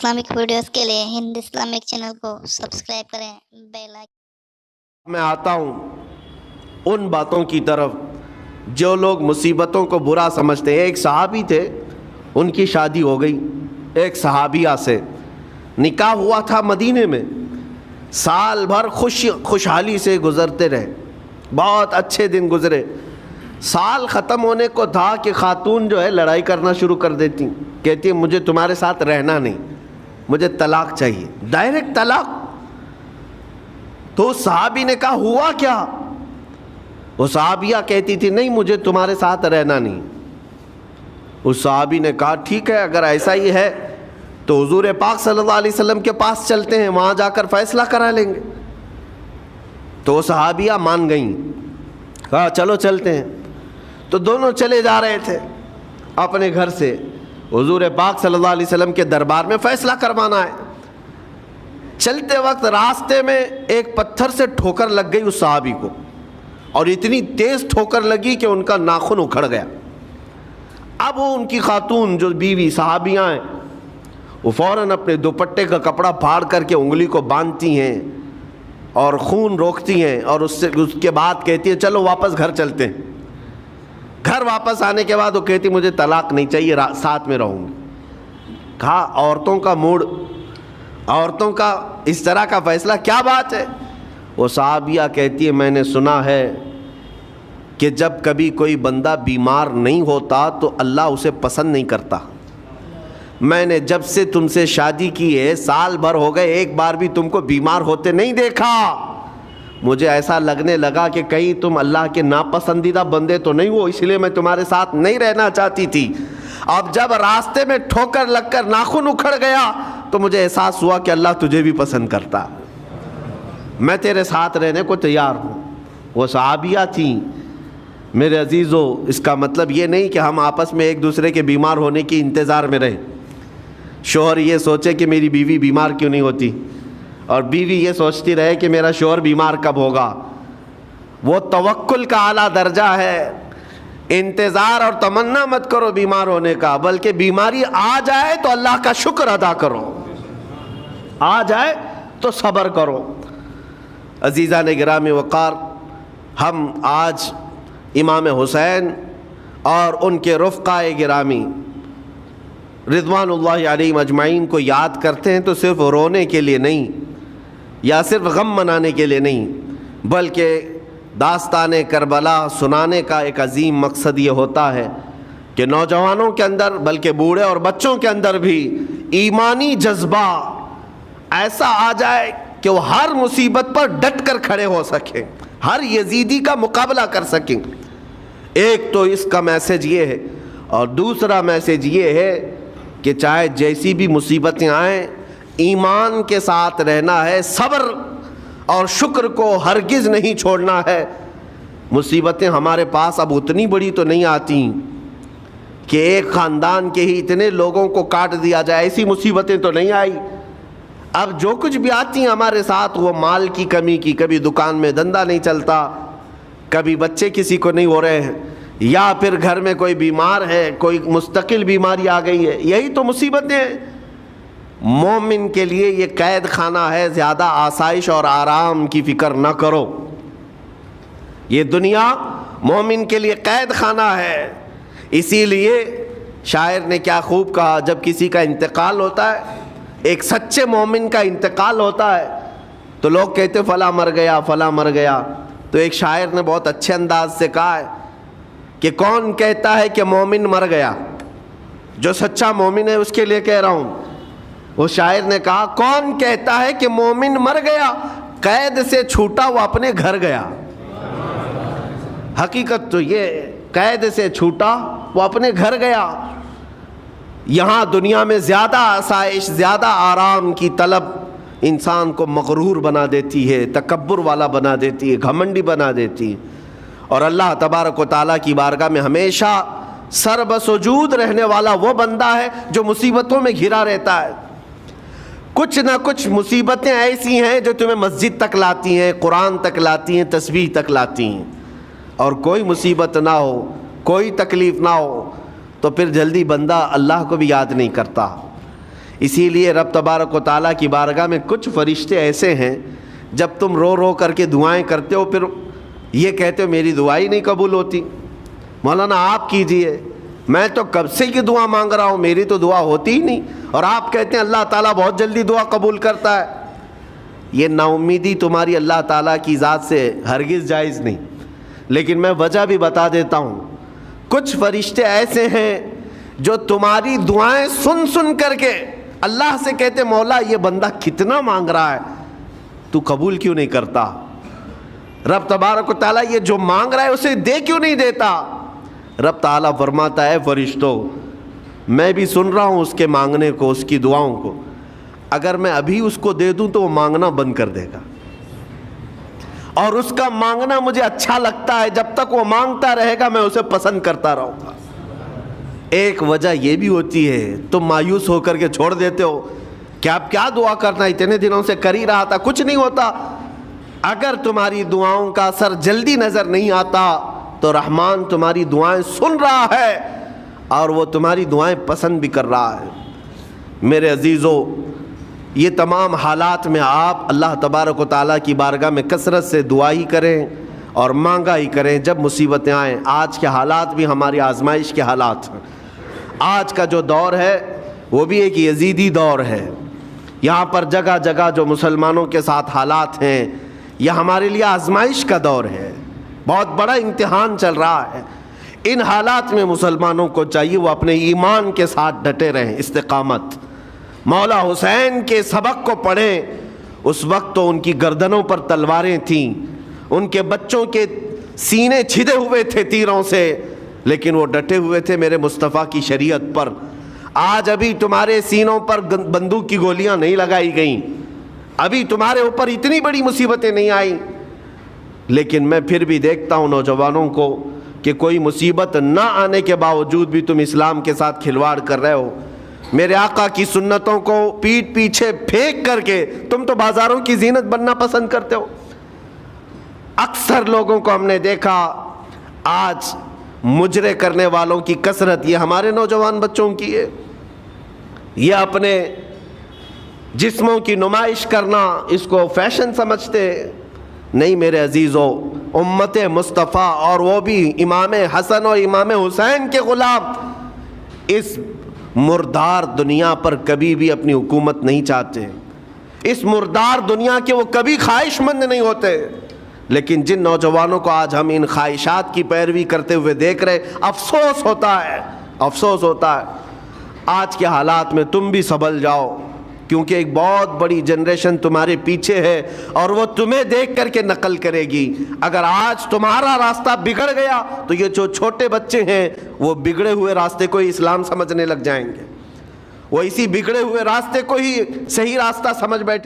Islamic videos کے لیے ہند Islamic channel کو سبسکرائب کریں، بیل آئیکن۔ میں آتا ہوں ان باتوں کی طرف جو لوگ مصیبتوں کو برا سمجھتے ہیں۔ ایک صحابی تھے، ان کی شادی ہو گئی ایک صحابیہ سے، نکاح ہوا تھا مدینے میں، سال بھر خوشحالی سے گزرتے رہے، بہت اچھے دن گزرے۔ سال ختم ہونے کو تھا کہ خاتون جو ہے لڑائی کرنا شروع کر دیتی، کہتی مجھے تمہارے ساتھ رہنا نہیں، مجھے طلاق چاہیے، ڈائریکٹ طلاق۔ تو اس صحابی نے کہا ہوا کیا؟ وہ صحابیہ کہتی تھی نہیں مجھے تمہارے ساتھ رہنا نہیں۔ اس صحابی نے کہا ٹھیک ہے، اگر ایسا ہی ہے تو حضور پاک صلی اللہ علیہ وسلم کے پاس چلتے ہیں، وہاں جا کر فیصلہ کرا لیں گے۔ تو وہ صحابیہ مان گئیں، کہا چلو چلتے ہیں۔ تو دونوں چلے جا رہے تھے اپنے گھر سے، حضور پاک صلی اللہ علیہ وسلم کے دربار میں فیصلہ کروانا ہے۔ چلتے وقت راستے میں ایک پتھر سے ٹھوکر لگ گئی اس صحابی کو، اور اتنی تیز ٹھوکر لگی کہ ان کا ناخن اکھڑ گیا۔ اب وہ ان کی خاتون جو بیوی صحابیاں ہیں، وہ فوراً اپنے دوپٹے کا کپڑا پھاڑ کر کے انگلی کو باندھتی ہیں اور خون روکتی ہیں، اور اس کے بعد کہتی ہیں چلو واپس گھر چلتے ہیں۔ گھر واپس آنے کے بعد وہ کہتی مجھے طلاق نہیں چاہیے، ساتھ میں رہوں گی۔ کہا عورتوں کا موڈ، عورتوں کا اس طرح کا فیصلہ، کیا بات ہے؟ وہ صحابیہ کہتی ہے میں نے سنا ہے کہ جب کبھی کوئی بندہ بیمار نہیں ہوتا تو اللہ اسے پسند نہیں کرتا۔ میں نے جب سے تم سے شادی کی ہے، سال بھر ہو گئے، ایک بار بھی تم کو بیمار ہوتے نہیں دیکھا۔ مجھے ایسا لگنے لگا کہ کہیں تم اللہ کے ناپسندیدہ بندے تو نہیں ہو، اس لیے میں تمہارے ساتھ نہیں رہنا چاہتی تھی۔ اب جب راستے میں ٹھوکر لگ کر ناخن اکھڑ گیا تو مجھے احساس ہوا کہ اللہ تجھے بھی پسند کرتا، میں تیرے ساتھ رہنے کو تیار ہوں۔ وہ صحابیہ تھیں۔ میرے عزیزو، اس کا مطلب یہ نہیں کہ ہم آپس میں ایک دوسرے کے بیمار ہونے کی انتظار میں رہیں۔ شوہر یہ سوچے کہ میری بیوی بیمار کیوں نہیں ہوتی، اور بیوی یہ سوچتی رہے کہ میرا شوہر بیمار کب ہوگا۔ وہ توکل کا اعلیٰ درجہ ہے۔ انتظار اور تمنا مت کرو بیمار ہونے کا، بلکہ بیماری آ جائے تو اللہ کا شکر ادا کرو، آ جائے تو صبر کرو۔ عزیزان گرامی وقار، ہم آج امام حسین اور ان کے رفقائے گرامی رضوان اللہ علیہم اجمعین کو یاد کرتے ہیں تو صرف رونے کے لیے نہیں، یا صرف غم منانے کے لیے نہیں، بلکہ داستان کربلا سنانے کا ایک عظیم مقصد یہ ہوتا ہے کہ نوجوانوں کے اندر، بلکہ بوڑھے اور بچوں کے اندر بھی ایمانی جذبہ ایسا آ جائے کہ وہ ہر مصیبت پر ڈٹ کر کھڑے ہو سکیں، ہر یزیدی کا مقابلہ کر سکیں۔ ایک تو اس کا میسج یہ ہے، اور دوسرا میسج یہ ہے کہ چاہے جیسی بھی مصیبتیں آئیں، ایمان کے ساتھ رہنا ہے، صبر اور شکر کو ہرگز نہیں چھوڑنا ہے۔ مصیبتیں ہمارے پاس اب اتنی بڑی تو نہیں آتی کہ ایک خاندان کے ہی اتنے لوگوں کو کاٹ دیا جائے، ایسی مصیبتیں تو نہیں آئی۔ اب جو کچھ بھی آتی ہیں ہمارے ساتھ، وہ مال کی کمی کی، کبھی دکان میں دھندا نہیں چلتا، کبھی بچے کسی کو نہیں ہو رہے ہیں، یا پھر گھر میں کوئی بیمار ہے، کوئی مستقل بیماری آ گئی ہے، یہی تو مصیبتیں ہیں۔ مومن کے لیے یہ قید خانہ ہے، زیادہ آسائش اور آرام کی فکر نہ کرو۔ یہ دنیا مومن کے لیے قید خانہ ہے۔ اسی لیے شاعر نے کیا خوب کہا، جب کسی کا انتقال ہوتا ہے، ایک سچے مومن کا انتقال ہوتا ہے، تو لوگ کہتے فلاں مر گیا، فلاں مر گیا۔ تو ایک شاعر نے بہت اچھے انداز سے کہا ہے کہ کون کہتا ہے کہ مومن مر گیا؟ جو سچا مومن ہے اس کے لیے کہہ رہا ہوں۔ وہ شاعر نے کہا کون کہتا ہے کہ مومن مر گیا؟ قید سے چھوٹا وہ اپنے گھر گیا۔ حقیقت تو یہ، قید سے چھوٹا وہ اپنے گھر گیا۔ یہاں دنیا میں زیادہ آسائش، زیادہ آرام کی طلب انسان کو مغرور بنا دیتی ہے، تکبر والا بنا دیتی ہے، گھمنڈی بنا دیتی ہے۔ اور اللہ تبارک و تعالیٰ کی بارگاہ میں ہمیشہ سر بسجود رہنے والا وہ بندہ ہے جو مصیبتوں میں گھرا رہتا ہے۔ کچھ نہ کچھ مصیبتیں ایسی ہیں جو تمہیں مسجد تک لاتی ہیں، قرآن تک لاتی ہیں، تسبیح تک لاتی ہیں، اور کوئی مصیبت نہ ہو، کوئی تکلیف نہ ہو تو پھر جلدی بندہ اللہ کو بھی یاد نہیں کرتا۔ اسی لیے رب تبارک و تعالیٰ کی بارگاہ میں کچھ فرشتے ایسے ہیں جب تم رو رو کر کے دعائیں کرتے ہو پھر یہ کہتے ہو میری دعا ہی نہیں قبول ہوتی، مولانا آپ کیجئے، میں تو کب سے کی دعا مانگ رہا ہوں میری تو دعا ہوتی ہی نہیں، اور آپ کہتے ہیں اللہ تعالیٰ بہت جلدی دعا قبول کرتا ہے۔ یہ نا امیدی تمہاری اللہ تعالیٰ کی ذات سے ہرگز جائز نہیں۔ لیکن میں وجہ بھی بتا دیتا ہوں، کچھ فرشتے ایسے ہیں جو تمہاری دعائیں سن سن کر کے اللہ سے کہتے مولا یہ بندہ کتنا مانگ رہا ہے تو قبول کیوں نہیں کرتا؟ رب تبارک و تعالیٰ یہ جو مانگ رہا ہے اسے دے کیوں نہیں دیتا؟ رب تعالیٰ فرماتا ہے فرشتوں میں بھی سن رہا ہوں اس کے مانگنے کو، اس کی دعاؤں کو، اگر میں ابھی اس کو دے دوں تو وہ مانگنا بند کر دے گا، اور اس کا مانگنا مجھے اچھا لگتا ہے، جب تک وہ مانگتا رہے گا میں اسے پسند کرتا رہوں گا۔ ایک وجہ یہ بھی ہوتی ہے تم مایوس ہو کر کے چھوڑ دیتے ہو کہ اب کیا دعا کرنا، اتنے دنوں سے کر ہی رہا تھا کچھ نہیں ہوتا۔ اگر تمہاری دعاؤں کا اثر جلدی نظر نہیں آتا تو رحمان تمہاری دعائیں سن رہا ہے اور وہ تمہاری دعائیں پسند بھی کر رہا ہے۔ میرے عزیزو، یہ تمام حالات میں آپ اللہ تبارک و تعالیٰ کی بارگاہ میں کثرت سے دعا ہی کریں اور مانگا ہی کریں جب مصیبتیں آئیں۔ آج کے حالات بھی ہماری آزمائش کے حالات ہیں۔ آج کا جو دور ہے وہ بھی ایک یزیدی دور ہے، یہاں پر جگہ جگہ جو مسلمانوں کے ساتھ حالات ہیں یہ ہمارے لیے آزمائش کا دور ہے، بہت بڑا امتحان چل رہا ہے۔ ان حالات میں مسلمانوں کو چاہیے وہ اپنے ایمان کے ساتھ ڈٹے رہیں، استقامت۔ مولا حسین کے سبق کو پڑھیں، اس وقت تو ان کی گردنوں پر تلواریں تھیں، ان کے بچوں کے سینے چھدے ہوئے تھے تیروں سے، لیکن وہ ڈٹے ہوئے تھے میرے مصطفیٰ کی شریعت پر۔ آج ابھی تمہارے سینوں پر بندوق کی گولیاں نہیں لگائی گئیں، ابھی تمہارے اوپر اتنی بڑی مصیبتیں نہیں آئیں، لیکن میں پھر بھی دیکھتا ہوں نوجوانوں کو کہ کوئی مصیبت نہ آنے کے باوجود بھی تم اسلام کے ساتھ کھلواڑ کر رہے ہو۔ میرے آقا کی سنتوں کو پیٹ پیچھے پھینک کر کے تم تو بازاروں کی زینت بننا پسند کرتے ہو۔ اکثر لوگوں کو ہم نے دیکھا آج مجرے کرنے والوں کی کثرت یہ ہمارے نوجوان بچوں کی ہے، یہ اپنے جسموں کی نمائش کرنا اس کو فیشن سمجھتے۔ نہیں میرے عزیزو، امت مصطفیٰ اور وہ بھی امام حسن اور امام حسین کے غلام اس مردار دنیا پر کبھی بھی اپنی حکومت نہیں چاہتے، اس مردار دنیا کے وہ کبھی خواہش مند نہیں ہوتے۔ لیکن جن نوجوانوں کو آج ہم ان خواہشات کی پیروی کرتے ہوئے دیکھ رہے، افسوس ہوتا ہے، افسوس ہوتا ہے۔ آج کے حالات میں تم بھی سنبھل جاؤ، کیونکہ ایک بہت بڑی جنریشن تمہارے پیچھے ہے اور وہ تمہیں دیکھ کر کے نقل کرے گی۔ اگر آج تمہارا راستہ بگڑ گیا تو یہ جو چھوٹے بچے ہیں وہ بگڑے ہوئے راستے کو ہی اسلام سمجھنے لگ جائیں گے، وہ اسی بگڑے ہوئے راستے کو ہی صحیح راستہ سمجھ بیٹھے۔